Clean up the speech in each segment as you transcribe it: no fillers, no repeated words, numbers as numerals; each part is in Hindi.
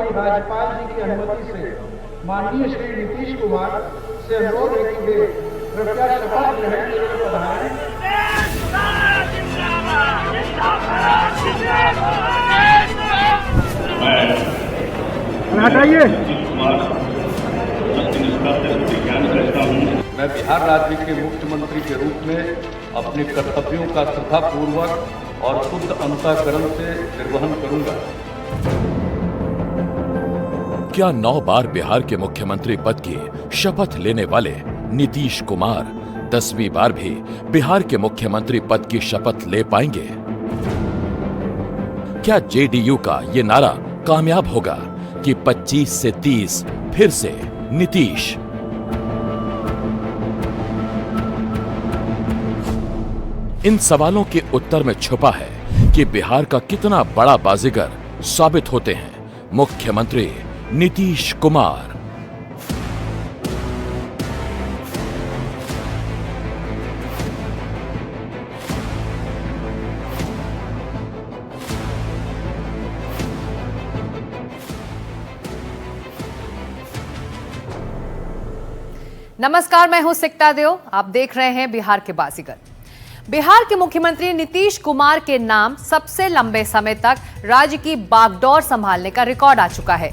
माननीय राज्यपाल जी की अनुमति से माननीय श्री नीतीश कुमार से अनुरोध है कि वे कृपया शपथ ग्रहण के लिए पधारें। हटाइए। मैं बिहार राज्य के मुख्यमंत्री के रूप में अपने कर्तव्यों का श्रद्धापूर्वक और शुद्ध अंतःकरण से निर्वहन करूंगा। क्या 9 बार बिहार के मुख्यमंत्री पद की शपथ लेने वाले नीतीश कुमार 10वीं बार भी बिहार के मुख्यमंत्री पद की शपथ ले पाएंगे? क्या जेडीयू का ये नारा कामयाब होगा कि 25 से 30 फिर से नीतीश? इन सवालों के उत्तर में छुपा है कि बिहार का कितना बड़ा बाजीगर साबित होते हैं मुख्यमंत्री नीतीश कुमार। नमस्कार, मैं हूं सिकता देव। आप देख रहे हैं बिहार के बाजीगर। बिहार के मुख्यमंत्री नीतीश कुमार के नाम सबसे लंबे समय तक राज्य की बागडोर संभालने का रिकॉर्ड आ चुका है।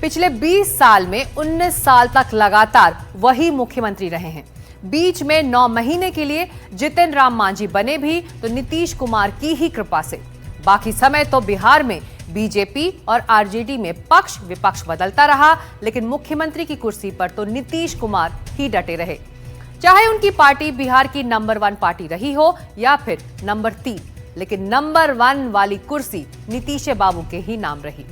पिछले 20 साल में 19 साल तक लगातार वही मुख्यमंत्री रहे हैं। बीच में 9 महीने के लिए जितिन राम मांझी बने भी तो नीतीश कुमार की ही कृपा से। बाकी समय तो बिहार में बीजेपी और आरजेडी में पक्ष विपक्ष बदलता रहा, लेकिन मुख्यमंत्री की कुर्सी पर तो नीतीश कुमार ही डटे रहे। चाहे उनकी पार्टी बिहार की नंबर 1 पार्टी रही हो या फिर नंबर 3, लेकिन नंबर 1 वाली कुर्सी नीतीश बाबू के ही नाम रही।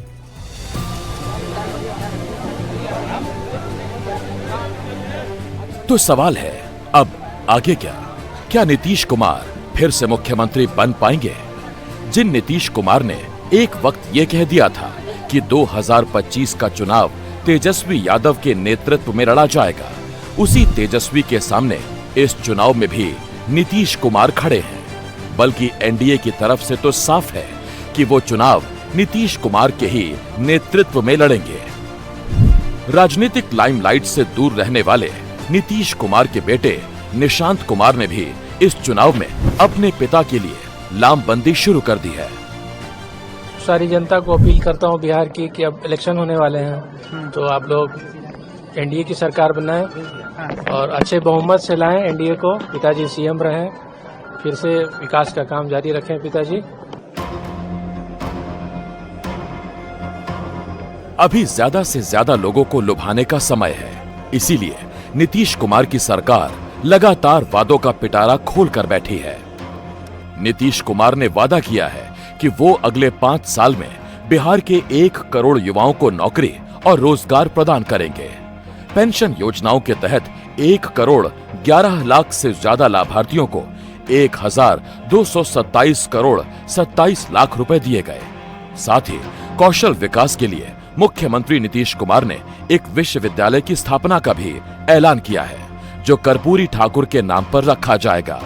तो सवाल है, अब आगे क्या? क्या नीतीश कुमार फिर से मुख्यमंत्री बन पाएंगे? जिन नीतीश कुमार ने एक वक्त ये कह दिया था कि 2025 का चुनाव तेजस्वी यादव के नेतृत्व में लड़ा जाएगा, उसी तेजस्वी के सामने इस चुनाव में भी नीतीश कुमार खड़े हैं। बल्कि एनडीए की तरफ से तो साफ है कि वो चुनाव नीतीश कुमार के ही नेतृत्व में लड़ेंगे। राजनीतिक लाइमलाइट से दूर रहने वाले नीतीश कुमार के बेटे निशांत कुमार ने भी इस चुनाव में अपने पिता के लिए लामबंदी शुरू कर दी है। सारी जनता को अपील करता हूं बिहार की कि अब इलेक्शन होने वाले हैं, तो आप लोग एनडीए की सरकार बनाएं और अच्छे बहुमत से लाएं एनडीए को। पिताजी सीएम रहें, फिर से विकास का काम जारी रखें पिताजी। अभी ज्यादा से ज्यादा लोगों को लुभाने का समय है, इसीलिए नीतीश कुमार की सरकार लगातार वादों का पिटारा खोल कर बैठी है। नीतीश कुमार ने वादा किया है कि वो अगले 5 साल में बिहार के 1 करोड़ युवाओं को नौकरी और रोजगार प्रदान करेंगे। पेंशन योजनाओं के तहत 1 करोड़ 11 लाख से ज्यादा लाभार्थियों को 1227 करोड़ 27 लाख रुपए दिए गए। साथ ही कौशल विकास के लिए मुख्यमंत्री नीतीश कुमार ने एक विश्वविद्यालय की स्थापना का भी ऐलान किया है, जो कर्पूरी ठाकुर के नाम पर रखा जाएगा।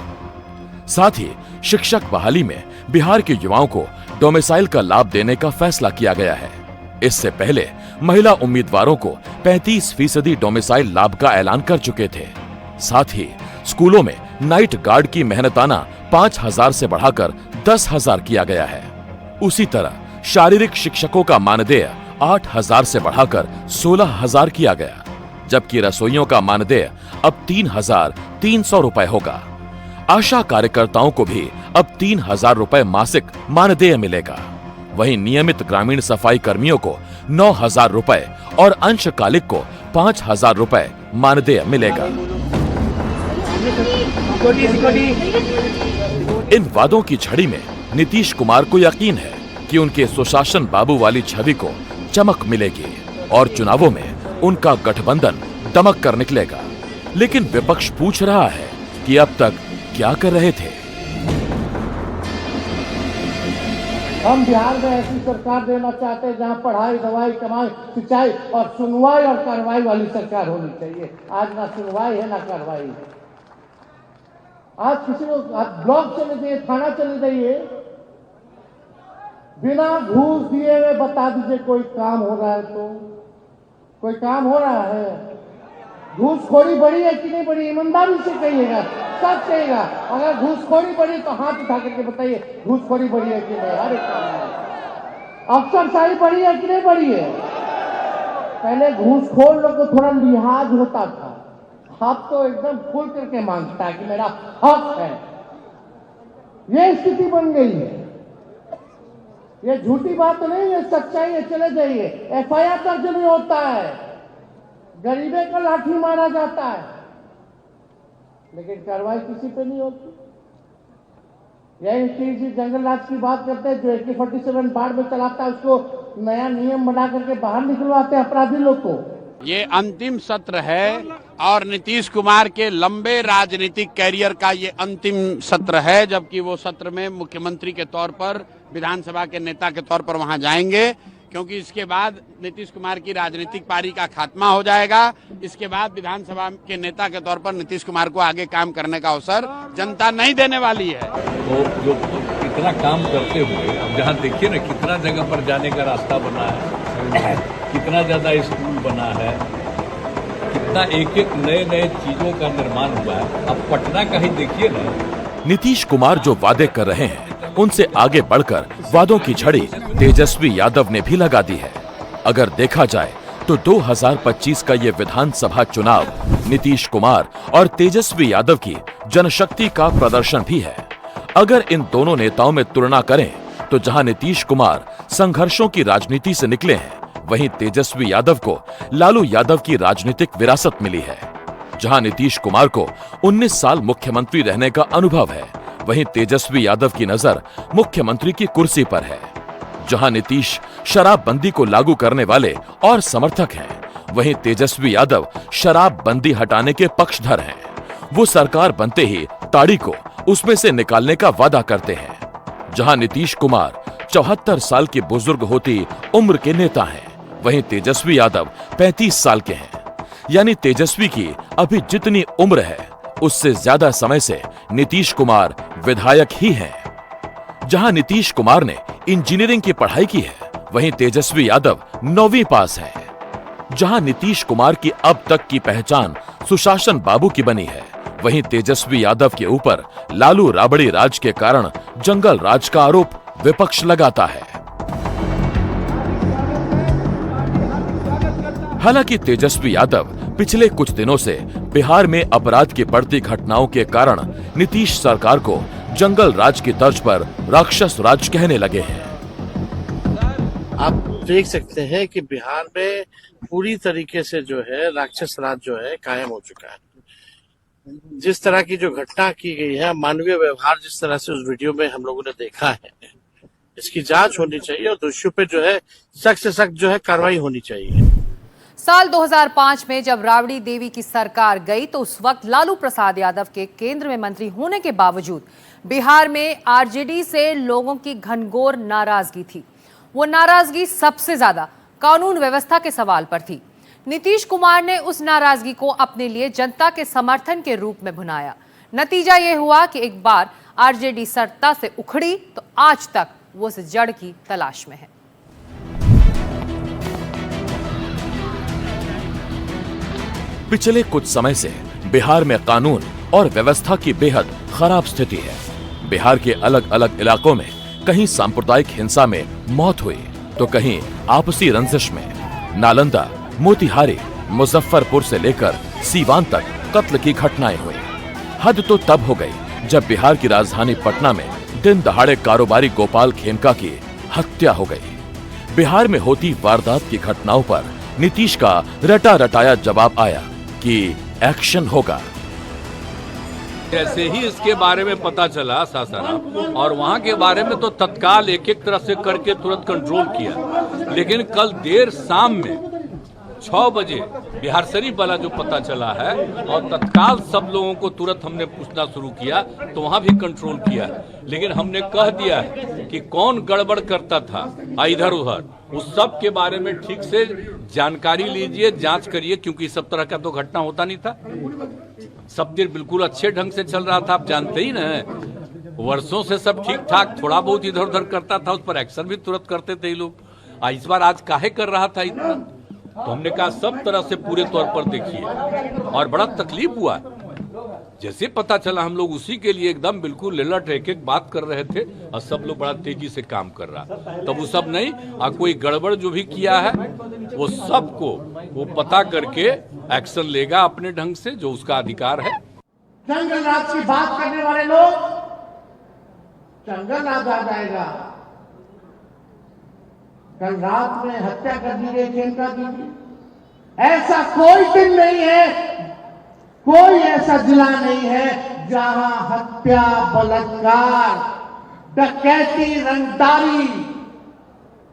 साथ ही शिक्षक बहाली में बिहार के युवाओं को डोमिसाइल का लाभ देने का फैसला किया गया है। इससे पहले महिला उम्मीदवारों को 35% डोमिसाइल लाभ का ऐलान कर चुके थे। साथ ही स्कूलों में नाइट गार्ड की मेहनताना 5,000 से बढ़ाकर 10,000 किया गया है। उसी तरह शारीरिक शिक्षकों का मानदेय 8,000 से बढ़ाकर 16,000 किया गया, जबकि रसोइयों का मानदेय अब 3,300 रुपए होगा। आशा कार्यकर्ताओं को भी अब 3,000 रुपए मासिक मानदेय मिलेगा। वहीं नियमित ग्रामीण सफाई कर्मियों को 9,000 रुपए और अंशकालिक को 5,000 रुपए मानदेय मिलेगा। इन वादों की झड़ी में नीतीश कुमार को यकीन है कि उनके सुशासन बाबू वाली छवि को चमक मिलेगी और चुनावों में उनका गठबंधन दमक कर निकलेगा। लेकिन विपक्ष पूछ रहा है कि अब तक क्या कर रहे थे? हम बिहार में ऐसी सरकार देना चाहते हैं जहां पढ़ाई, दवाई, कमाई, सिंचाई और सुनवाई और कार्रवाई वाली सरकार होनी चाहिए। आज ना सुनवाई है ना कार्रवाई। आज किसी को ब्लॉक चले जाइए, थाना चले जाइए, बिना घूस दिए हुए बता दीजिए कोई काम हो रहा है तो? कोई काम हो रहा है? घूसखोरी बढ़ी है कि नहीं बढ़ी? ईमानदारी से कहिएगा, सब कहिएगा। अगर घूसखोरी बढ़ी तो हाथ उठा करके बताइए घूसखोरी बढ़ी है कि नहीं। हर एक काम में अफसरशाही बढ़ी है कि नहीं बढ़ी है? पहले घूसखोर लोग को थोड़ा लिहाज होता था, अब तो एकदम खुल करके मांगता है कि मेरा हक है। ये स्थिति बन गई है। ये झूठी बात नहीं है, सच्चाई है। चले जाइए, एफआईआर दर्ज नहीं होता है, गरीबे का लाठी मारा जाता है, लेकिन कार्रवाई किसी पे नहीं होती। यही चीज जंगल राज की बात करते हैं, जो AK-47 बाढ़ में चलाता है उसको नया नियम बना करके बाहर निकलवाते हैं अपराधी लोग को। ये अंतिम सत्र है और नीतीश कुमार के लंबे राजनीतिक कैरियर का ये अंतिम सत्र है, जबकि वो सत्र में मुख्यमंत्री के तौर पर, विधानसभा के नेता के तौर पर वहां जाएंगे, क्योंकि इसके बाद नीतीश कुमार की राजनीतिक पारी का खात्मा हो जाएगा। इसके बाद विधानसभा के नेता के तौर पर नीतीश कुमार को आगे काम करने का अवसर जनता नहीं देने वाली है। तो जो इतना काम करते हुए अब जहाँ देखिए ना कितना जगह पर जाने का रास्ता बना है, कितना ज्यादा स्कूल बना है, कितना एक एक नए चीजों का निर्माण हुआ है। अब पटना का ही देखिए ना। नीतीश कुमार जो वादे कर रहे हैं उनसे आगे बढ़कर वादों की झड़ी तेजस्वी यादव ने भी लगा दी है। अगर देखा जाए तो 2025 का ये विधानसभा चुनाव नीतीश कुमार और तेजस्वी यादव की जनशक्ति का प्रदर्शन भी है। अगर इन दोनों नेताओं में तुलना करें तो जहां नीतीश कुमार संघर्षों की राजनीति से निकले हैं, वहीं तेजस्वी यादव को लालू यादव की राजनीतिक विरासत मिली है। जहां नीतीश कुमार को 19 साल मुख्यमंत्री रहने का अनुभव है, वहीं तेजस्वी यादव की नजर मुख्यमंत्री की कुर्सी पर है। जहां नीतीश शराबबंदी को लागू करने वाले और समर्थक हैं, वहीं तेजस्वी यादव शराबबंदी हटाने के पक्षधर हैं। वो सरकार बनते ही ताड़ी को उसमें से निकालने का वादा करते हैं। जहां नीतीश कुमार 74 साल की बुजुर्ग होती उम्र के नेता हैं, वहीं तेजस्वी यादव 35 साल के हैं। यानी तेजस्वी की अभी जितनी उम्र है उससे ज्यादा समय से नीतीश कुमार विधायक ही हैं। जहां नीतीश कुमार ने इंजीनियरिंग की पढ़ाई की है, वहीं तेजस्वी यादव 9वीं पास हैं। जहां नीतीश कुमार की अब तक की पहचान सुशासन बाबू की बनी है, वहीं तेजस्वी यादव के ऊपर लालू राबड़ी राज के कारण जंगल राज का आरोप विपक्ष लगाता है। हालांकि तेजस्वी यादव पिछले कुछ दिनों से बिहार में अपराध की बढ़ती घटनाओं के कारण नीतीश सरकार को जंगल राज की तर्ज पर राक्षस राज कहने लगे हैं। आप देख सकते हैं कि बिहार में पूरी तरीके से जो है राक्षस राज जो है कायम हो चुका है। जिस तरह की जो घटना की गई है, मानवीय व्यवहार जिस तरह से उस वीडियो में हम लोगों ने देखा है, इसकी जांच होनी चाहिए और दोषियों पे जो है सख्त से सख्त जो है कार्रवाई होनी चाहिए। साल 2005 में जब राबड़ी देवी की सरकार गई तो उस वक्त लालू प्रसाद यादव के केंद्र में मंत्री होने के बावजूद बिहार में आरजेडी से लोगों की घनघोर नाराजगी थी। वो नाराजगी सबसे ज्यादा कानून व्यवस्था के सवाल पर थी। नीतीश कुमार ने उस नाराजगी को अपने लिए जनता के समर्थन के रूप में भुनाया। नतीजा ये हुआ कि एक बार आरजेडी सत्ता से उखड़ी तो आज तक वो उस जड़ की तलाश में है। पिछले कुछ समय से बिहार में कानून और व्यवस्था की बेहद खराब स्थिति है। बिहार के अलग अलग इलाकों में कहीं सांप्रदायिक हिंसा में मौत हुई तो कहीं आपसी रंजिश में। नालंदा, मोतिहारी, मुजफ्फरपुर से लेकर सीवान तक कत्ल की घटनाएं हुई। हद तो तब हो गई जब बिहार की राजधानी पटना में दिन दहाड़े कारोबारी गोपाल खेमका की हत्या हो गई। बिहार में होती वारदात की घटनाओं पर नीतीश का रटा रटाया जवाब आया कि एक्शन होगा। जैसे ही इसके बारे में पता चला सासाराम और वहां के बारे में तो तत्काल एक एक तरह से करके तुरंत कंट्रोल किया, लेकिन कल देर शाम में 6 बजे बिहार शरीफ वाला जो पता चला है और तत्काल सब लोगों को तुरंत हमने पूछना शुरू किया तो वहां भी कंट्रोल किया, लेकिन हमने कह दिया है कि कौन गड़बड़ करता था इधर उधर, उस सब के बारे में ठीक से जानकारी लीजिए, जांच करिए, क्योंकि सब तरह का तो घटना होता नहीं था। सब दिन बिल्कुल अच्छे ढंग से चल रहा था, आप जानते ही ना। वर्षों से सब ठीक ठाक, थोड़ा बहुत इधर उधर करता था, उस पर एक्शन भी तुरंत करते थे ये लोग। इस बार आज काहे कर रहा था इतना, तो हमने कहा सब तरह से पूरे तौर पर देखिए, और बड़ा तकलीफ हुआ। जैसे पता चला हम लोग उसी के लिए एकदम बिल्कुल अलर्ट एक एक बात कर रहे थे, और सब लोग बड़ा तेजी से काम कर रहा। तब वो सब नहीं, कोई गड़बड़ जो भी किया है वो सबको वो पता करके एक्शन लेगा अपने ढंग से, जो उसका अधिकार है। जंगल राज की बात करने वाले लोग जंगल राज आ जाएगा। कल रात में हत्या कर दी गई प्रियंका जी, ऐसा कोई दिन नहीं है, कोई ऐसा जिला नहीं है जहां हत्या, बलात्कार, डकैती, रंगदारी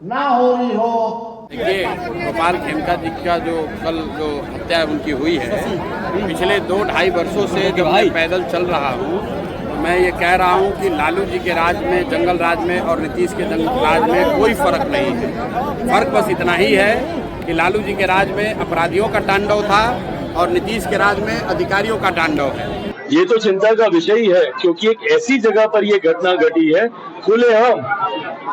ना हो रही हो। देखिए, गोपाल खेमका जी का जो कल जो हत्या उनकी हुई है, पिछले 2-2.5 वर्षों से जब मैं पैदल चल रहा हूँ, तो मैं ये कह रहा हूँ कि लालू जी के राज में, जंगल राज में और नीतीश के जंगल राज में कोई फर्क नहीं है। फर्क बस इतना ही है कि लालू जी के राज में अपराधियों का तांडव था और नीतीश के राज में अधिकारियों का तांडव है। ये तो चिंता का विषय ही है, क्योंकि एक ऐसी जगह पर ये घटना घटी है खुलेआम,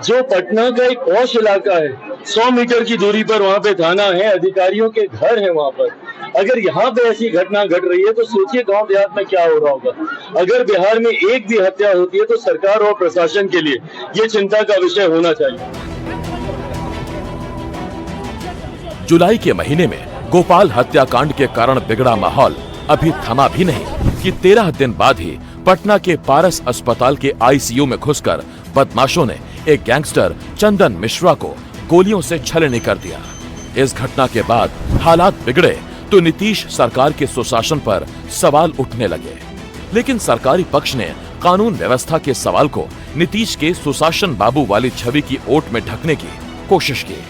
जो पटना का एक पॉश इलाका है, 100 मीटर की दूरी पर वहाँ पे थाना है, अधिकारियों के घर है वहाँ पर। अगर यहाँ पे ऐसी घटना घट रही है तो सोचिए गांव देहात में क्या हो रहा होगा। अगर बिहार में एक भी हत्या होती है तो सरकार और प्रशासन के लिए ये चिंता का विषय होना चाहिए। जुलाई के महीने में गोपाल हत्याकांड के कारण बिगड़ा माहौल अभी थमा भी नहीं कि 13 दिन बाद ही पटना के पारस अस्पताल के आईसीयू में घुसकर बदमाशों ने एक गैंगस्टर चंदन मिश्रा को गोलियों से छलनी कर दिया। इस घटना के बाद हालात बिगड़े तो नीतीश सरकार के सुशासन पर सवाल उठने लगे, लेकिन सरकारी पक्ष ने कानून व्यवस्था के सवाल को नीतीश के सुशासन बाबू वाली छवि की ओट में ढकने की कोशिश की।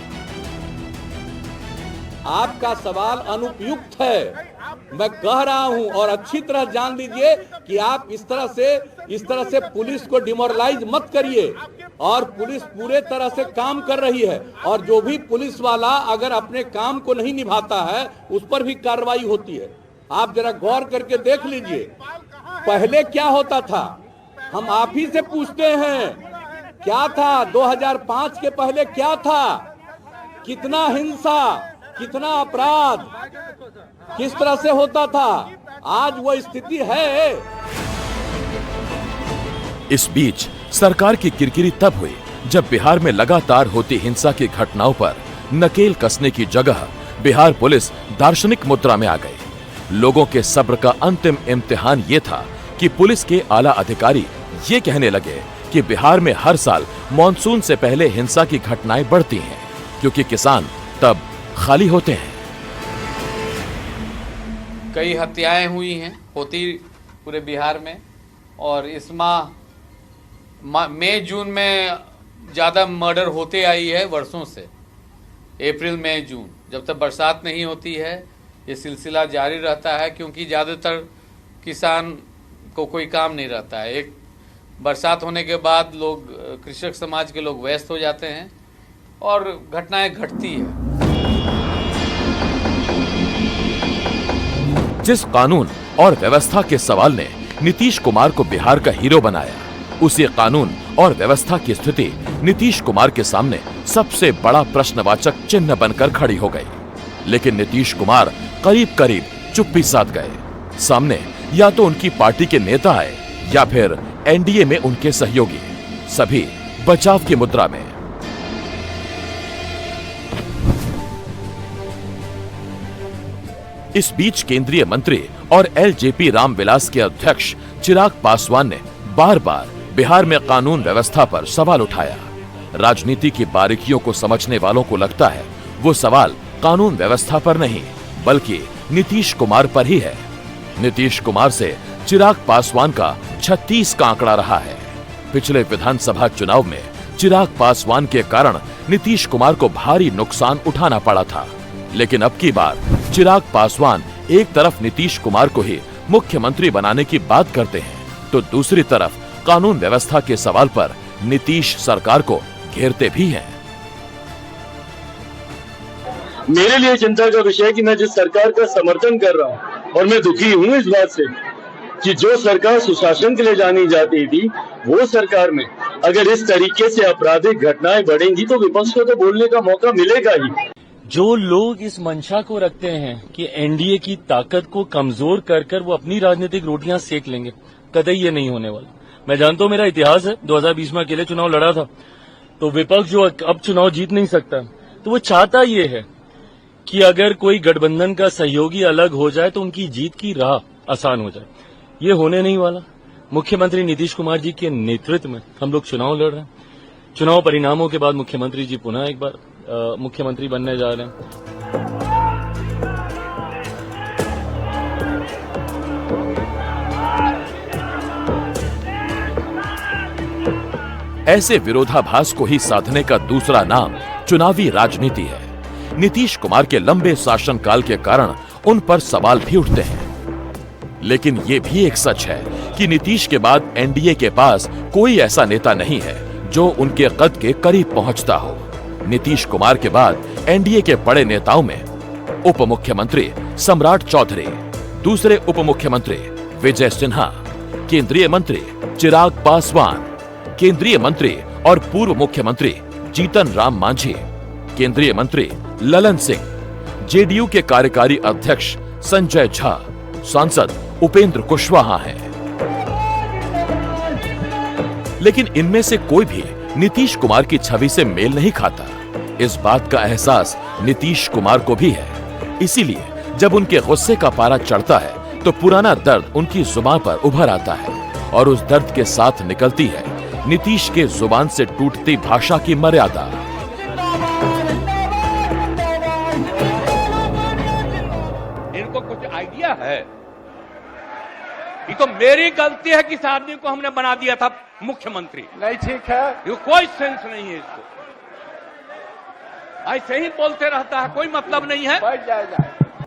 आपका सवाल अनुपयुक्त है, मैं कह रहा हूं, और अच्छी तरह जान लीजिए कि आप इस तरह से पुलिस को डिमोरलाइज मत करिए। और पुलिस पूरे तरह से काम कर रही है, और जो भी पुलिस वाला अगर अपने काम को नहीं निभाता है उस पर भी कार्रवाई होती है। आप जरा गौर करके देख लीजिए, पहले क्या होता था, हम आप ही से पूछते हैं, क्या था 2005 के पहले, क्या था, कितना हिंसा, कितना अपराध, किस तरह से होता था, आज वो स्थिति है। इस बीच सरकार की किरकिरी तब हुई जब बिहार में लगातार होती हिंसा की घटनाओं पर नकेल कसने की जगह बिहार पुलिस दार्शनिक मुद्रा में आ गई। लोगों के सब्र का अंतिम इम्तिहान ये था कि पुलिस के आला अधिकारी ये कहने लगे कि बिहार में हर साल मॉनसून से पहले हिंसा की घटनाएं बढ़ती हैं, क्योंकि किसान तब खाली होते हैं। कई हत्याएं हुई हैं, होती पूरे बिहार में, और इस माह मई जून में ज़्यादा मर्डर होते आई है वर्षों से। अप्रैल मई जून, जब तक बरसात नहीं होती है ये सिलसिला जारी रहता है, क्योंकि ज़्यादातर किसान को कोई काम नहीं रहता है। एक बरसात होने के बाद लोग, कृषक समाज के लोग व्यस्त हो जाते हैं और घटनाएं घटती है। जिस कानून और व्यवस्था के सवाल ने नीतीश कुमार को बिहार का हीरो बनाया, उसी कानून और व्यवस्था की स्थिति नीतीश कुमार के सामने सबसे बड़ा प्रश्नवाचक चिन्ह बनकर खड़ी हो गई। लेकिन नीतीश कुमार करीब करीब चुप्पी साध गए। सामने या तो उनकी पार्टी के नेता आए या फिर एनडीए में उनके सहयोगी, सभी बचाव की मुद्रा में। इस बीच केंद्रीय मंत्री और एलजेपी रामविलास के अध्यक्ष चिराग पासवान ने बार बार बिहार में कानून व्यवस्था पर सवाल उठाया। राजनीति की बारीकियों को समझने वालों को लगता है वो सवाल कानून व्यवस्था पर नहीं बल्कि नीतीश कुमार पर ही है। नीतीश कुमार से चिराग पासवान का 36 का आंकड़ा रहा है। पिछले विधानसभा चुनाव में चिराग पासवान के कारण नीतीश कुमार को भारी नुकसान उठाना पड़ा था, लेकिन अब की बार चिराग पासवान एक तरफ नीतीश कुमार को ही मुख्यमंत्री बनाने की बात करते हैं, तो दूसरी तरफ कानून व्यवस्था के सवाल पर नीतीश सरकार को घेरते भी हैं। मेरे लिए चिंता का विषय है कि मैं जिस सरकार का समर्थन कर रहा हूं और मैं दुखी हूं इस बात से कि जो सरकार सुशासन के लिए जानी जाती थी, वो सरकार में अगर इस तरीके से आपराधिक घटनाएं बढ़ेंगी तो विपक्ष को तो बोलने का मौका मिलेगा ही। जो लोग इस मंशा को रखते हैं कि एनडीए की ताकत को कमजोर कर कर वो अपनी राजनीतिक रोटियां सेक लेंगे, कतई ये नहीं होने वाला। मैं जानता हूं, मेरा इतिहास है, 2020 में अकेले चुनाव लड़ा था, तो विपक्ष जो अब चुनाव जीत नहीं सकता, तो वो चाहता ये है कि अगर कोई गठबंधन का सहयोगी अलग हो जाए तो उनकी जीत की राह आसान हो जाए। ये होने नहीं वाला। मुख्यमंत्री नीतीश कुमार जी के नेतृत्व में हम लोग चुनाव लड़ रहे हैं। चुनाव परिणामों के बाद मुख्यमंत्री जी पुनः एक बार मुख्यमंत्री बनने जा रहे हैं। ऐसे विरोधाभास को ही साधने का दूसरा नाम चुनावी राजनीति है। नीतीश कुमार के लंबे शासनकाल के कारण उन पर सवाल भी उठते हैं, लेकिन ये भी एक सच है कि नीतीश के बाद एनडीए के पास कोई ऐसा नेता नहीं है जो उनके कद के करीब पहुंचता हो। नीतीश कुमार के बाद एनडीए के बड़े नेताओं में उप मुख्यमंत्री सम्राट चौधरी, दूसरे उप मुख्यमंत्री विजय सिन्हा, केंद्रीय मंत्री चिराग पासवान, केंद्रीय मंत्री और पूर्व मुख्यमंत्री जीतन राम मांझी, केंद्रीय मंत्री ललन सिंह, जेडीयू के कार्यकारी अध्यक्ष संजय झा, सांसद उपेंद्र कुशवाहा हैं। लेकिन इनमें से कोई भी नीतीश कुमार की छवि से मेल नहीं खाता। इस बात का एहसास नीतीश कुमार को भी है। इसीलिए जब उनके गुस्से का पारा चढ़ता है तो पुराना दर्द उनकी जुबान पर उभर आता है और उस दर्द के साथ निकलती है नीतीश के जुबान से टूटती भाषा की मर्यादा। इनको कुछ आइडिया है? ये तो मेरी गलती है कि इस आदमी को हमने बना दिया था मुख्यमंत्री। नहीं ठीक है, ये कोई सेंस नहीं है इसको, ऐसे ही बोलते रहता है, कोई मतलब नहीं है। बैठ जाएगा।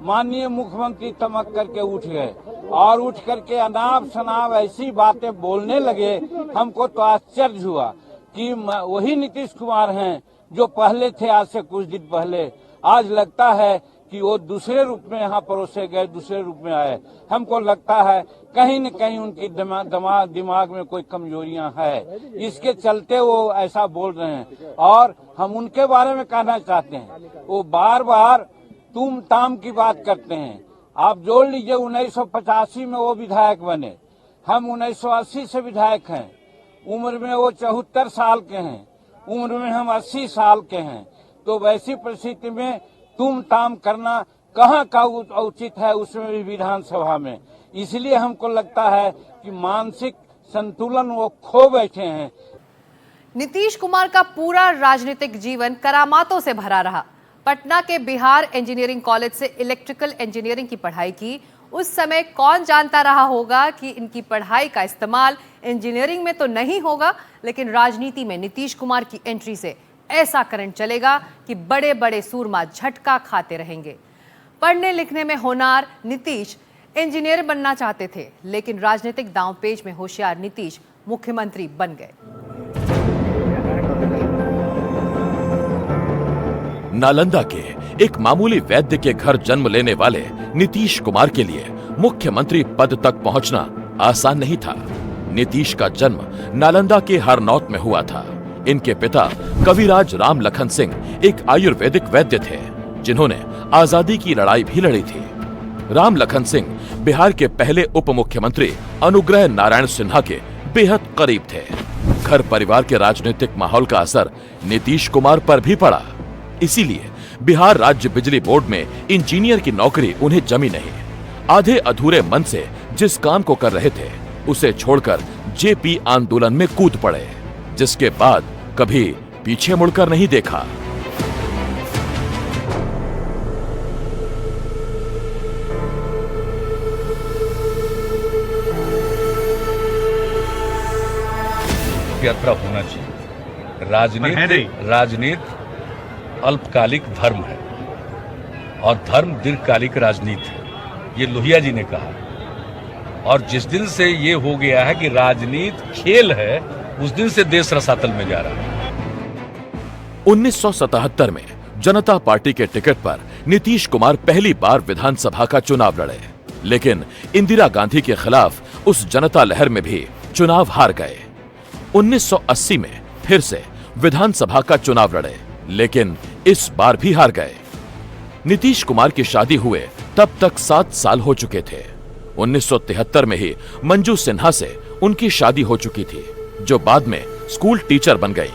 माननीय मुख्यमंत्री चमक करके उठ गए और उठ करके अनाप शनाप ऐसी बातें बोलने लगे। हमको तो आश्चर्य हुआ कि वही नीतीश कुमार हैं जो पहले थे आज से कुछ दिन पहले। आज लगता है कि वो दूसरे रूप में यहाँ परोसे गए, दूसरे रूप में आए। हमको लगता है कहीं न कहीं उनकी दिमाग में कोई कमजोरियां है, इसके चलते वो ऐसा बोल रहे हैं। और हम उनके बारे में कहना चाहते हैं, वो बार बार तुम ताम की बात करते हैं। आप जोड़ लीजिए 1985 में वो विधायक बने, हम 1980 से विधायक हैं। उम्र में वो 74 साल के हैं, उम्र में हम 80 साल के हैं। तो वैसी परिस्थिति में तुम ताम करना कहाँ का उचित है, उसमें भी विधानसभा में। इसलिए हमको लगता है कि मानसिक संतुलन वो खो बैठे हैं। नीतीश कुमार का पूरा राजनीतिक जीवन करामातों से भरा रहा। पटना के बिहार इंजीनियरिंग कॉलेज से इलेक्ट्रिकल इंजीनियरिंग की पढ़ाई की। उस समय कौन जानता रहा होगा कि इनकी पढ़ाई का इस्तेमाल इंजीनियरिंग में तो नहीं होगा, लेकिन राजनीति में नीतीश कुमार की एंट्री से ऐसा करंट चलेगा कि बड़े बड़े सूरमा झटका खाते रहेंगे। पढ़ने लिखने में होनार नीतीश इंजीनियर बनना चाहते थे, लेकिन राजनीतिक दांवपेच में होशियार नीतीश मुख्यमंत्री बन गए। नालंदा के एक मामूली वैद्य के घर जन्म लेने वाले नीतीश कुमार के लिए मुख्यमंत्री पद तक पहुंचना आसान नहीं था। नीतीश का जन्म नालंदा के हरनौत में हुआ था। इनके पिता कविराज राम लखन सिंह एक आयुर्वेदिक वैद्य थे, जिन्होंने आजादी की लड़ाई भी लड़ी थी। राम लखन सिंह बिहार के पहले उप मुख्यमंत्री अनुग्रह नारायण सिन्हा के बेहद करीब थे। घर परिवार के राजनीतिक माहौल का असर नीतीश कुमार पर भी पड़ा। इसीलिए बिहार राज्य बिजली बोर्ड में इंजीनियर की नौकरी उन्हें जमी नहीं। आधे अधूरे मन से जिस काम को कर रहे थे उसे छोड़कर जेपी आंदोलन में कूद पड़े, जिसके बाद कभी पीछे मुड़कर नहीं देखा। यात्रा होना चाहिए। राजनीति अल्पकालिक धर्म है और धर्म दीर्घकालिक राजनीति है, ये लोहिया जी ने कहा। और जिस दिन से ये हो गया है कि राजनीति खेल है, उस दिन से देश रसातल में जा रहा है। 1977 में जनता पार्टी के टिकट पर नीतीश कुमार पहली बार विधानसभा का चुनाव लड़े, लेकिन इंदिरा गांधी के खिलाफ उस जनता लहर में भी चुनाव हार गए। 1980 में फिर से विधानसभा का चुनाव लड़े, लेकिन इस बार भी हार गए। नीतीश कुमार की शादी हुए तब तक 7 साल हो चुके थे। 1973 में ही मंजू सिन्हा से उनकी शादी हो चुकी थी, जो बाद में स्कूल टीचर बन गई।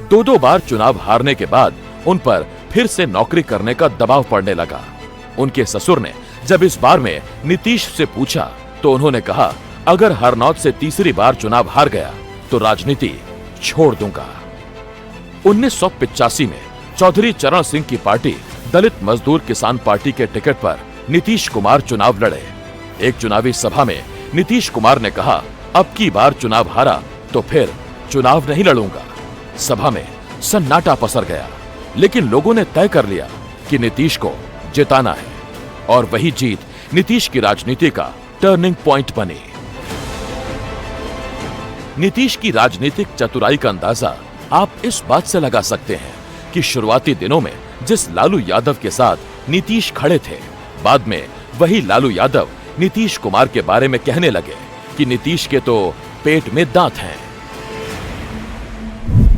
2 बार चुनाव हारने के बाद उन पर फिर से नौकरी करने का दबाव पड़ने लगा। उनके ससुर ने जब इस बार में नीतीश से पूछा तो उन्होंने कहा, अगर हरनौत से तीसरी बार चुनाव हार गया तो राजनीति छोड़ दूंगा। 1985 में चौधरी चरण सिंह की पार्टी दलित मजदूर किसान पार्टी के टिकट पर नीतीश कुमार चुनाव लड़े। एक चुनावी सभा में नीतीश कुमार ने कहा, अब की बार चुनाव हारा तो फिर चुनाव नहीं लड़ूंगा। सभा में सन्नाटा पसर गया, लेकिन लोगों ने तय कर लिया कि नीतीश को जिताना है, और वही जीत नीतीश की राजनीति का टर्निंग पॉइंट बनी। नीतीश की राजनीतिक चतुराई का अंदाजा आप इस बात से लगा सकते हैं कि शुरुआती दिनों में जिस लालू यादव के साथ नीतीश खड़े थे, बाद में वही लालू यादव नीतीश कुमार के बारे में कहने लगे कि नीतीश के तो पेट में दांत हैं।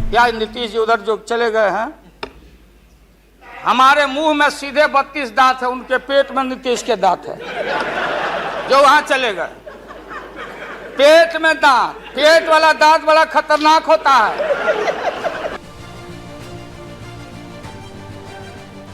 क्या नीतीश जी उधर जो चले गए हैं, हमारे मुंह में सीधे 32 दांत है, उनके पेट में नीतीश के दांत है जो वहां चले गए। पेट में दांत, पेट वाला दांत बड़ा खतरनाक होता है।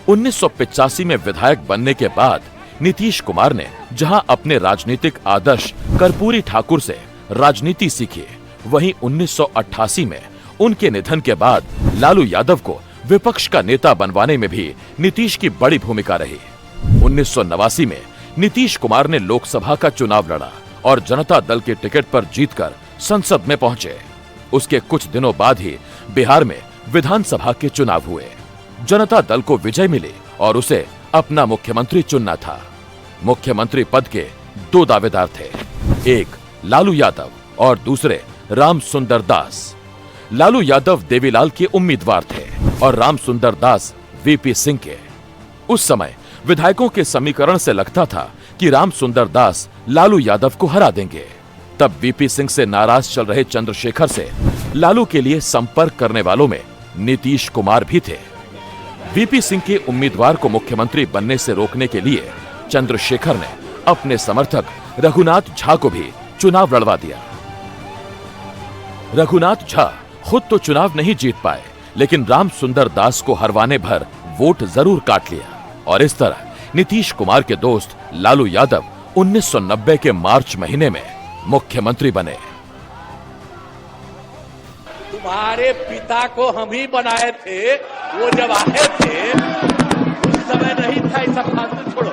1985 में विधायक बनने के बाद नीतीश कुमार ने जहां अपने राजनीतिक आदर्श कर्पूरी ठाकुर से राजनीति सीखी, वहीं 1988 में उनके निधन के बाद लालू यादव को विपक्ष का नेता बनवाने में भी नीतीश की बड़ी भूमिका रही। 1989 में नीतीश कुमार ने लोकसभा का चुनाव लड़ा और जनता दल के टिकट पर जीतकर संसद में पहुंचे। उसके कुछ दिनों बाद ही बिहार में विधानसभा के चुनाव हुए। जनता दल को विजय मिली और उसे अपना मुख्यमंत्री चुनना था। मुख्यमंत्री पद के 2 दावेदार थे, एक लालू यादव और दूसरे राम सुंदर दास। लालू यादव देवीलाल के उम्मीदवार थे और राम सुंदर दास वीपी सिंह के। उस समय विधायकों के समीकरण से लगता था कि राम सुंदर दास लालू यादव को हरा देंगे। तब वीपी सिंह से नाराज चल रहे चंद्रशेखर से लालू के लिए संपर्क करने वालों में नीतीश कुमार भी थे। वीपी सिंह के उम्मीदवार को मुख्यमंत्री बनने से रोकने के लिए चंद्रशेखर ने अपने समर्थक रघुनाथ झा को भी चुनाव लड़वा दिया। रघुनाथ झा खुद तो चुनाव नहीं जीत पाए, लेकिन राम सुंदर दास को हरवाने भर वोट जरूर काट लिया और इस तरह नीतीश कुमार के दोस्त लालू यादव 1990 के मार्च महीने में मुख्यमंत्री बने। तुम्हारे पिता को हम ही बनाए थे, वो जब आए थे उस समय नहीं था, ऐसा फालतू छोड़ो।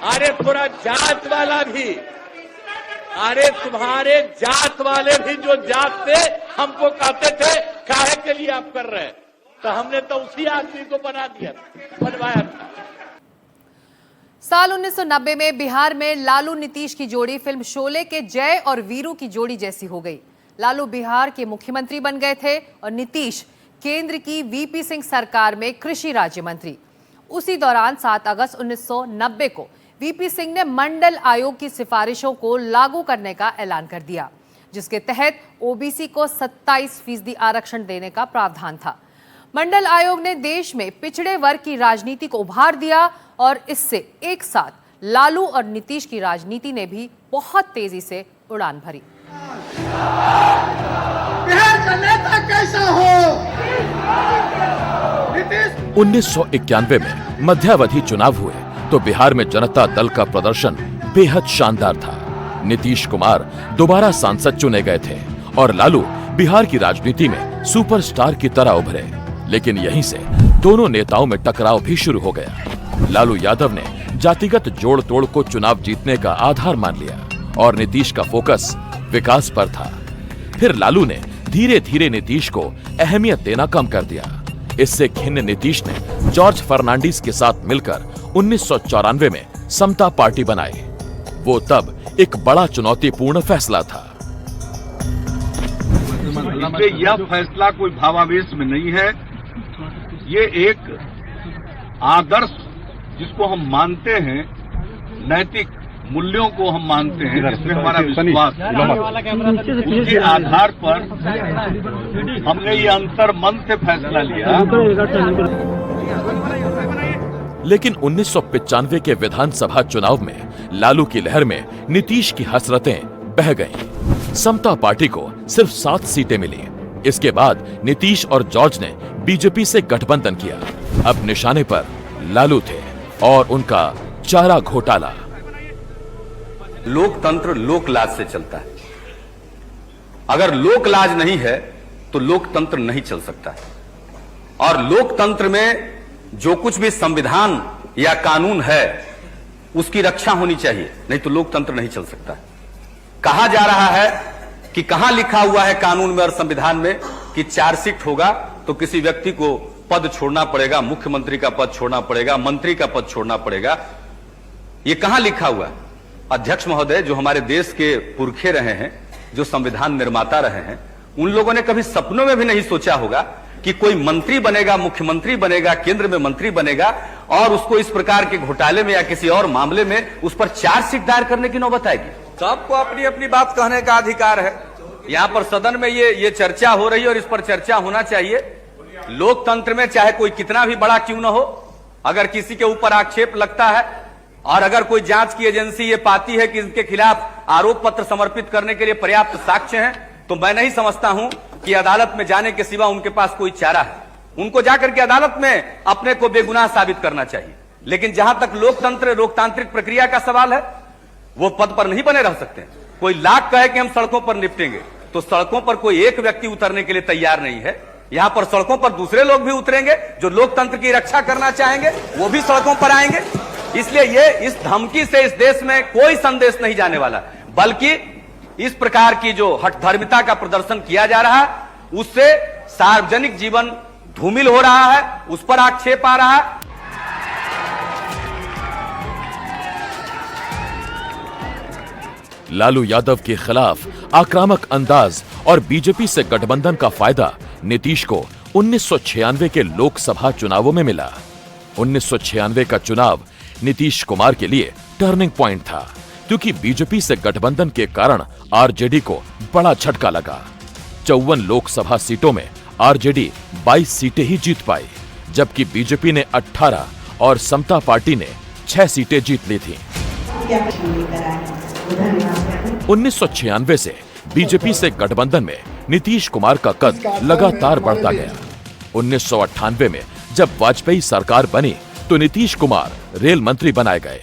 अरे थोड़ा जात वाला भी, अरे तुम्हारे जात वाले भी जो जात थे हमको कहते थे काहे के लिए आप कर रहे हैं, तो हमने तो उसी आदमी को बनवाया था। साल 1990 में बिहार में लालू नीतीश की जोड़ी फिल्म शोले के जय और वीरू की जोड़ी जैसी हो गई। लालू बिहार के मुख्यमंत्री बन गए थे और नीतीश केंद्र की वीपी सिंह सरकार में कृषि राज्य मंत्री। उसी दौरान 7 अगस्त 1990 को वीपी सिंह ने मंडल आयोग की सिफारिशों को लागू करने का ऐलान कर दिया, जिसके तहत ओबीसी को 27% आरक्षण देने का प्रावधान था। मंडल आयोग ने देश में पिछड़े वर्ग की राजनीति को उभार दिया और इससे एक साथ लालू और नीतीश की राजनीति ने भी बहुत तेजी से उड़ान भरी। बिहार का नेता कैसा हो? 1991 में मध्यावधि चुनाव हुए तो बिहार में जनता दल का प्रदर्शन बेहद शानदार था। नीतीश कुमार दोबारा सांसद चुने गए थे और लालू बिहार की राजनीति में सुपरस्टार की तरह उभरे। लेकिन यहीं से दोनों नेताओं में टकराव भी शुरू हो गया। लालू यादव ने जातिगत जोड़ तोड़ को चुनाव जीतने का आधार मान लिया और नीतीश का फोकस विकास पर था। फिर लालू ने धीरे धीरे नीतीश को अहमियत देना कम कर दिया। इससे खिन्न नीतीश ने जॉर्ज फर्नांडिस के साथ मिलकर 1994 में समता पार्टी बनाई। वो तब एक बड़ा चुनौतीपूर्ण फैसला था। यह फैसला कोई भावावेश में नहीं है, ये एक आदर्श जिसको हम मानते हैं नैतिक मूल्यों को हम मानते हैं, जिसमें हमारा विश्वास है, उसके आधार पर हमने ये अंतर मन से फैसला लिया। लेकिन 1995 के विधानसभा चुनाव में लालू की लहर में नीतीश की हसरतें बह गईं। समता पार्टी को सिर्फ 7 सीटें मिली। इसके बाद नीतीश और जॉर्ज ने बीजेपी से गठबंधन किया। अब निशाने पर लालू थे और उनका चारा घोटाला। लोकतंत्र लोकलाज से चलता है। अगर लोकलाज नहीं है तो लोकतंत्र नहीं चल सकता है। और लोकतंत्र में जो कुछ भी संविधान या कानून है उसकी रक्षा होनी चाहिए, नहीं तो लोकतंत्र नहीं चल सकता है। कहा जा रहा है कि कहां लिखा हुआ है कानून में और संविधान में कि चार्जशीट होगा तो किसी व्यक्ति को पद छोड़ना पड़ेगा, मुख्यमंत्री का पद छोड़ना पड़ेगा, मंत्री का पद छोड़ना पड़ेगा। यह कहां लिखा हुआ है? अध्यक्ष महोदय, जो हमारे देश के पुरखे रहे हैं, जो संविधान निर्माता रहे हैं, उन लोगों ने कभी सपनों में भी नहीं सोचा होगा कि कोई मंत्री बनेगा, मुख्यमंत्री बनेगा, केंद्र में मंत्री बनेगा और उसको इस प्रकार के घोटाले में या किसी और मामले में उस पर चार्जशीट दायर करने की नौबत आएगी। सबको अपनी अपनी बात कहने का अधिकार है। यहां पर सदन में ये चर्चा हो रही है और इस पर चर्चा होना चाहिए। लोकतंत्र में चाहे कोई कितना भी बड़ा क्यों न हो, अगर किसी के ऊपर आक्षेप लगता है और अगर कोई जांच की एजेंसी ये पाती है कि इनके खिलाफ आरोप पत्र समर्पित करने के लिए पर्याप्त साक्ष्य हैं, तो मैं नहीं समझता हूं कि अदालत में जाने के सिवा उनके पास कोई चारा है। उनको जाकर के अदालत में अपने को बेगुनाह साबित करना चाहिए। लेकिन जहां तक लोकतांत्रिक प्रक्रिया का सवाल है, वो पद पर नहीं बने रह सकते। कोई लाख कहे कि हम सड़कों पर निपटेंगे, तो सड़कों पर कोई एक व्यक्ति उतरने के लिए तैयार नहीं है। यहां पर सड़कों पर दूसरे लोग भी उतरेंगे जो लोकतंत्र की रक्षा करना चाहेंगे, वो भी सड़कों पर आएंगे। इसलिए ये इस धमकी से इस देश में कोई संदेश नहीं जाने वाला, बल्कि इस प्रकार की जो हठधर्मिता का प्रदर्शन किया जा रहा है उससे सार्वजनिक जीवन धूमिल हो रहा है, उस पर आक्षेप आ रहा है। लालू यादव के खिलाफ आक्रामक अंदाज और बीजेपी से गठबंधन का फायदा नीतीश को 1996 के लोकसभा चुनावों में मिला। 1996 का चुनाव नीतीश कुमार के लिए टर्निंग पॉइंट था, क्योंकि बीजेपी से गठबंधन के कारण आरजेडी को बड़ा झटका लगा। 54 लोकसभा सीटों में आरजेडी 22 सीटें ही जीत पाई, जबकि बीजेपी ने 18 और समता पार्टी ने 6 सीटें जीत ली थीं। 1996 से बीजेपी से गठबंधन में नीतीश कुमार का कद लगातार बढ़ता गया। 1998 में जब वाजपेयी सरकार बनी तो नीतीश कुमार रेल मंत्री बनाए गए।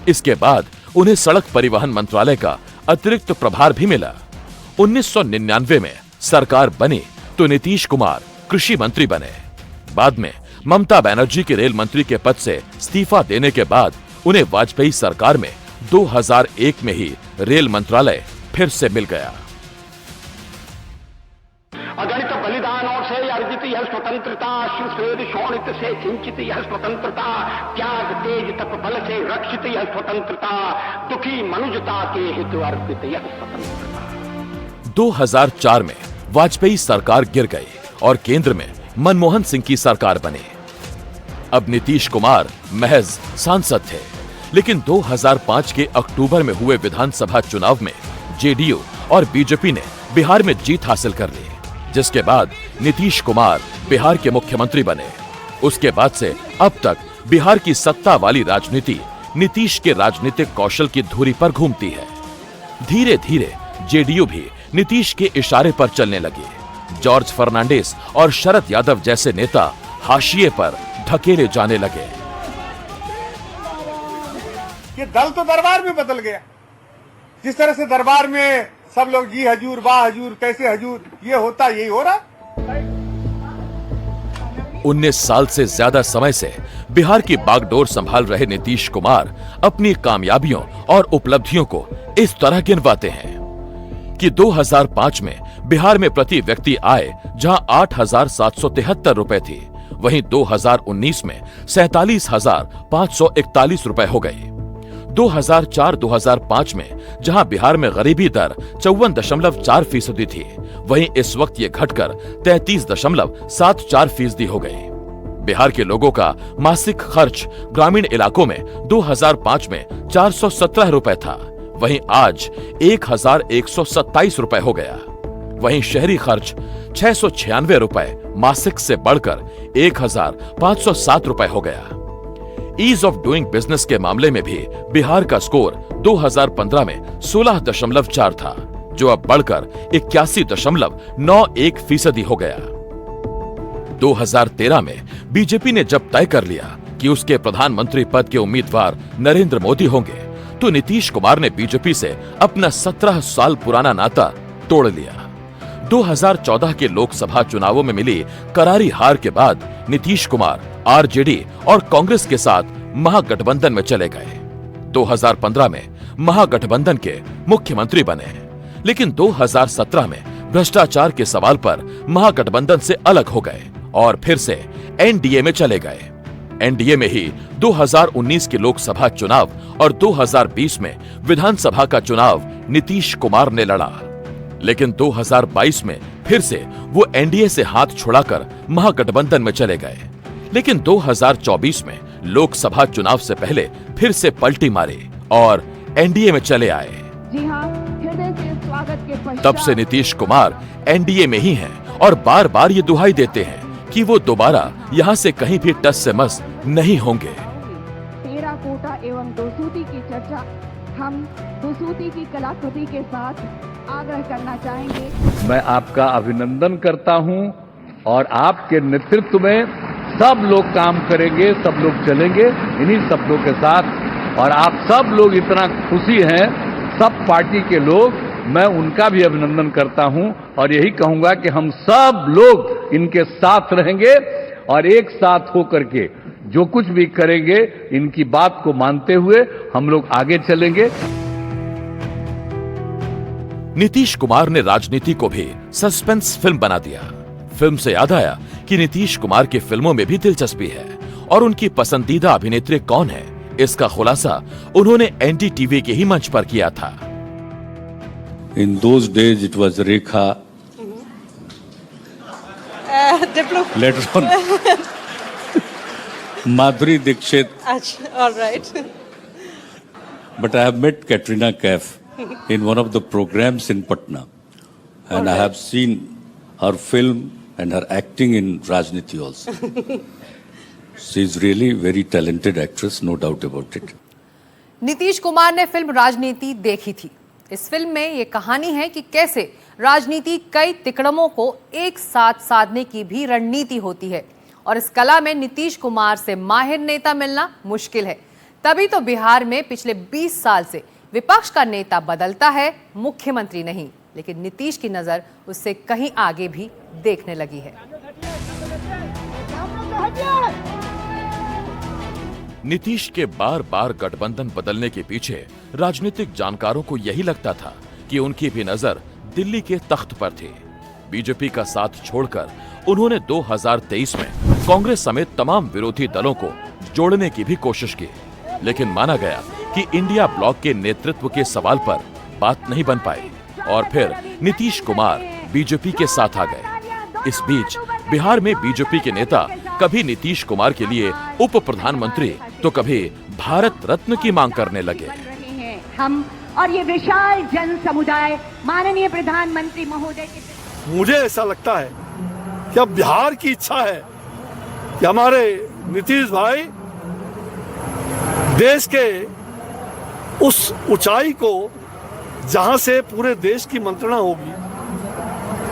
इसके बाद उन्हें सड़क परिवहन मंत्रालय का अतिरिक्त प्रभार भी मिला। 1999 में सरकार बनी तो नीतीश कुमार कृषि मंत्री बने। बाद में ममता बनर्जी के रेल मंत्री के पद से इस्तीफा देने के बाद उन्हें वाजपेयी सरकार में 2001 में ही रेल मंत्रालय फिर से मिल गया। अगणित बलिदानों से अर्जित यह स्वतंत्रता, सुश्वेद शोणित से सिंचित यह स्वतंत्रता, त्याग तेज तप बल से रक्षित यह स्वतंत्रता, दुखी मनुजता के हित अर्पित यह स्वतंत्रता। 2004 में वाजपेयी सरकार गिर गई और केंद्र में मनमोहन सिंह की सरकार बनी। अब नीतीश कुमार महज सांसद थे, लेकिन 2005 के अक्टूबर में हुए विधानसभा चुनाव में जेडीयू और बीजेपी ने बिहार में जीत हासिल कर ली, जिसके बाद नीतीश कुमार बिहार के मुख्यमंत्री बने। उसके बाद से अब तक बिहार की सत्ता वाली राजनीति नीतीश के राजनीतिक कौशल की धुरी पर घूमती है। धीरे धीरे जेडीयू भी नीतीश के इशारे पर चलने लगी। जॉर्ज फर्नांडिस और शरद यादव जैसे नेता हाशिए पर धकेले जाने लगे। ये दल तो दरबार में बदल गया। जिस तरह से दरबार में सब लोग जी हजूर, वाह हजूर, कैसे हजूर, ये होता यही हो रहा। 19 साल से ज्यादा समय से बिहार की बागडोर संभाल रहे नीतीश कुमार अपनी कामयाबियों और उपलब्धियों को इस तरह गिनवाते हैं कि 2005 में बिहार में प्रति व्यक्ति आय जहां 8,773 रुपए थी, वहीं 2019 में 47,541 रुपए हो गई। 2004-2005 में जहां बिहार में गरीबी दर 54.4% थी, वहीं इस वक्त ये घटकर 33.74% हो गई। बिहार के लोगों का मासिक खर्च ग्रामीण इलाकों में 2005 में 417 रुपए था, वहीं आज 1127 रुपए हो गया। वहीं शहरी खर्च 696 रुपए मासिक से बढ़कर 1507 रुपए हो गया। ईज ऑफ डूइंग बिजनेस के मामले में भी बिहार का स्कोर 2015 में 16.4 था, जो अब बढ़कर 81.91% हो गया। 2013 में बीजेपी ने जब तय कर लिया कि उसके प्रधानमंत्री पद के उम्मीदवार नरेंद्र मोदी होंगे, तो नीतीश कुमार ने बीजेपी से अपना 17 साल पुराना नाता तोड़ लिया। 2014 के लोकसभा चुनावों में मिली करारी हार के बाद नीतीश कुमार आरजेडी और कांग्रेस के साथ महागठबंधन में चले गए। 2015 में महागठबंधन के मुख्यमंत्री बने, लेकिन 2017 में भ्रष्टाचार के सवाल पर महागठबंधन से अलग हो गए और फिर से एनडीए में चले गए। एनडीए में ही 2019 के लोकसभा चुनाव और 2020 में विधानसभा का चुनाव नीतीश कुमार ने लड़ा, लेकिन 2022 में फिर से वो एनडीए से हाथ छुड़ाकर महागठबंधन में चले गए। लेकिन 2024 में लोकसभा चुनाव से पहले फिर से पलटी मारी और एनडीए में चले आए। जी हाँ, हृदय से स्वागत के पश्चात तब से नीतीश कुमार एनडीए में ही हैं और बार बार ये दुहाई देते हैं कि वो दोबारा यहाँ से कहीं भी टस से मस नहीं होंगे। टेराकोटा एवं दोसूती की चर्चा हम दोसूती की कलाकृति के साथ आग्रह करना चाहेंगे। मैं आपका अभिनंदन करता हूं और आपके नेतृत्व में सब लोग काम करेंगे, सब लोग चलेंगे इन्हीं शब्दों के साथ। और आप सब लोग इतना खुशी हैं, सब पार्टी के लोग, मैं उनका भी अभिनंदन करता हूं और यही कहूंगा कि हम सब लोग इनके साथ रहेंगे और एक साथ होकर के जो कुछ भी करेंगे इनकी बात को मानते हुए हम लोग आगे चलेंगे। नीतीश कुमार ने राजनीति को भी सस्पेंस फिल्म बना दिया। फिल्म से याद आया कि नीतीश कुमार की फिल्मों में भी दिलचस्पी है और उनकी पसंदीदा अभिनेत्री कौन है, इसका खुलासा उन्होंने एनडीटीवी के ही मंच पर किया था। In those days it was Rekha. Later on, Madhuri Dixit. All right. But I have met Katrina Kaif in one of the programs in Patna, and I have seen her film and her acting in Rajniti also. She is really very talented actress, no doubt about it. Nitish Kumar ने फिल्म राजनीति देखी थी। इस फिल्म में ये कहानी है कि कैसे राजनीति कई तिकड़मों को एक साथ साधने की भी रणनीति होती है और इस कला में नीतीश कुमार से माहिर नेता मिलना मुश्किल है। तभी तो बिहार में पिछले 20 साल से विपक्ष का नेता बदलता है, मुख्यमंत्री नहीं, लेकिन नीतीश की नजर उससे कहीं आगे भी देखने लगी है। नीतीश के बार बार गठबंधन बदलने के पीछे राजनीतिक जानकारों को यही लगता था कि उनकी भी नजर दिल्ली के तख्त पर थी। बीजेपी का साथ छोड़कर उन्होंने 2023 में कांग्रेस समेत तमाम विरोधी दलों को जोड़ने की भी कोशिश की, लेकिन माना गया कि इंडिया ब्लॉक के नेतृत्व के सवाल पर बात नहीं बन पाई और फिर नीतीश कुमार बीजेपी के साथ आ गए। इस बीच बिहार में बीजेपी के नेता कभी नीतीश कुमार के लिए उप प्रधानमंत्री तो कभी भारत रत्न की मांग करने लगे। हम और ये विशाल जन समुदाय माननीय प्रधानमंत्री महोदय के, मुझे ऐसा लगता है कि अब बिहार की इच्छा है कि हमारे नीतीश भाई देश के उस ऊंचाई को जहां से पूरे देश की मंत्रणा होगी,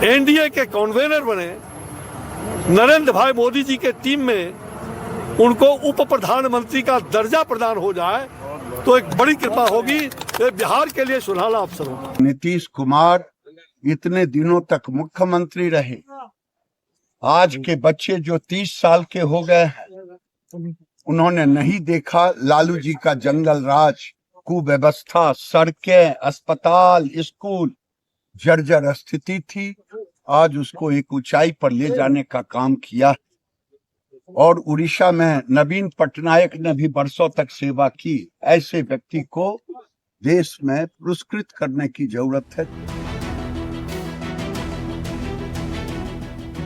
एनडीए के कन्वीनर बने, नरेंद्र भाई मोदी जी के टीम में उनको उप प्रधानमंत्री का दर्जा प्रदान हो जाए तो एक बड़ी कृपा होगी। ये बिहार के लिए सुनहरा अवसर होगा। नीतीश कुमार इतने दिनों तक मुख्यमंत्री रहे, आज के बच्चे जो 30 साल के हो गए हैं उन्होंने नहीं देखा लालू जी का जंगल राज, कुव्यवस्था, सड़कें, अस्पताल, स्कूल जर्जर स्थिति थी। आज उसको एक ऊंचाई पर ले जाने का काम किया और उड़ीसा में नवीन पटनायक ने भी वर्षों तक सेवा की। ऐसे व्यक्ति को देश में पुरस्कृत करने की जरूरत है।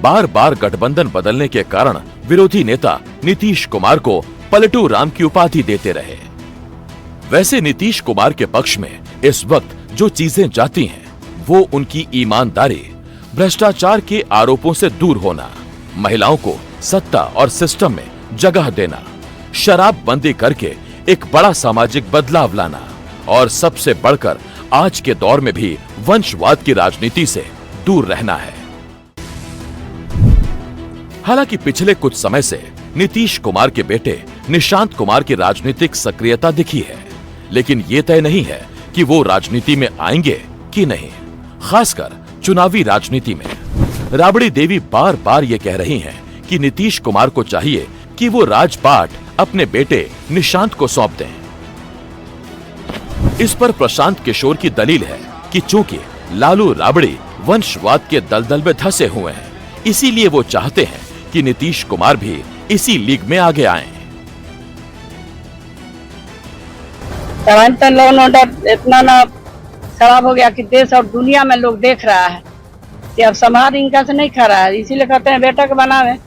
बार बार गठबंधन बदलने के कारण विरोधी नेता नीतीश कुमार को पलटू राम की उपाधि देते रहे। वैसे नीतीश कुमार के पक्ष में इस वक्त जो चीजें जाती हैं, वो उनकी ईमानदारी, भ्रष्टाचार के आरोपों से दूर होना, महिलाओं को सत्ता और सिस्टम में जगह देना, शराबबंदी करके एक बड़ा सामाजिक बदलाव लाना और सबसे बढ़कर आज के दौर में भी वंशवाद की राजनीति से दूर रहना है। हालांकि पिछले कुछ समय से नीतीश कुमार के बेटे निशांत कुमार की राजनीतिक सक्रियता दिखी है, लेकिन ये तय नहीं है कि वो राजनीति में आएंगे कि नहीं। खासकर चुनावी राजनीति में राबड़ी देवी बार बार ये कह रही हैं कि नीतीश कुमार को चाहिए कि वो राजपाट अपने बेटे निशांत को सौंप दें। इस पर प्रशांत किशोर की दलील है कि चूंकि लालू राबड़ी वंशवाद के दलदल में धंसे हुए हैं, इसीलिए वो चाहते हैं कि नीतीश कुमार भी इसी लीग में आगे आएं। लॉ ऑर्डर इतना ना खराब हो गया कि देश और दुनिया में लोग देख रहा है कि अब समाज इनका से नहीं खा रहा है, इसीलिए कहते हैं बेटा को बनावे।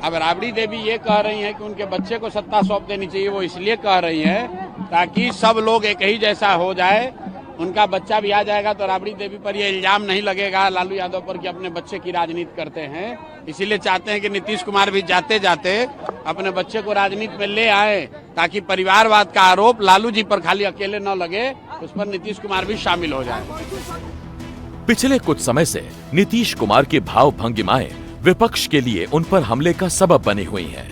अब राबड़ी देवी ये कह रही हैं कि उनके बच्चे को सत्ता सौंप देनी चाहिए, वो इसलिए कह रही हैं ताकि सब लोग एक ही जैसा हो जाए, उनका बच्चा भी आ जाएगा तो राबड़ी देवी पर ये इल्जाम नहीं लगेगा लालू यादव पर कि अपने बच्चे की राजनीति करते हैं। इसीलिए चाहते हैं कि नीतीश कुमार भी जाते जाते अपने बच्चे को राजनीति में ले आए, ताकि परिवारवाद का आरोप लालू जी पर खाली अकेले न लगे, उस पर नीतीश कुमार भी शामिल हो जाए। पिछले कुछ समय से नीतीश कुमार की भाव भंगिमाएं विपक्ष के लिए उन पर हमले का सबब बनी हुई हैं।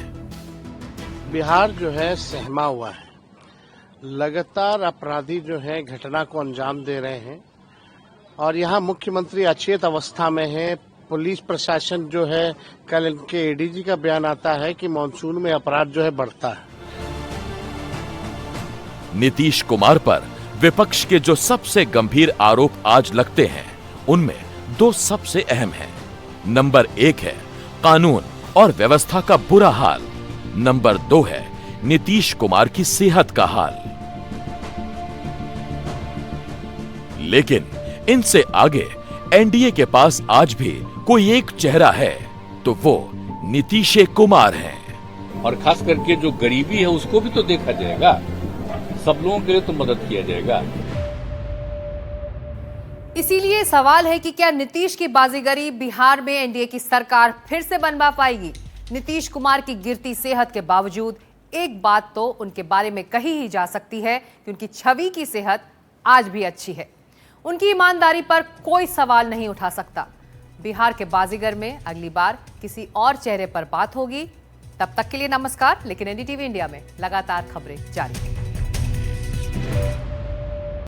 बिहार जो है सहमा हुआ है, लगातार अपराधी जो है घटना को अंजाम दे रहे हैं और यहाँ मुख्यमंत्री अचेत अवस्था में है। पुलिस प्रशासन जो है, कल इनके एडीजी का बयान आता है कि मानसून में अपराध जो है बढ़ता है। नीतीश कुमार पर विपक्ष के जो सबसे गंभीर आरोप आज लगते हैं, उनमें दो सबसे अहम हैं। नंबर 1 है कानून और व्यवस्था का बुरा हाल, नंबर 2 है नीतीश कुमार की सेहत का हाल। लेकिन इनसे आगे एनडीए के पास आज भी कोई एक चेहरा है, तो वो नीतीश कुमार हैं। और खास करके जो गरीबी है उसको भी तो देखा जाएगा, सब लोगों के लिए तो मदद किया जाएगा। इसीलिए सवाल है कि क्या नीतीश की बाजीगरी बिहार में एनडीए की सरकार फिर से बनवा पाएगी? नीतीश कुमार की गिरती सेहत के बावजूद एक बात तो उनके बारे में कही ही जा सकती है कि उनकी छवि की सेहत आज भी अच्छी है। उनकी ईमानदारी पर कोई सवाल नहीं उठा सकता। बिहार के बाजीगर में अगली बार किसी और चेहरे पर बात होगी। तब तक के लिए नमस्कार। लेकिन एनडीटीवी इंडिया में लगातार खबरें जारी हैं।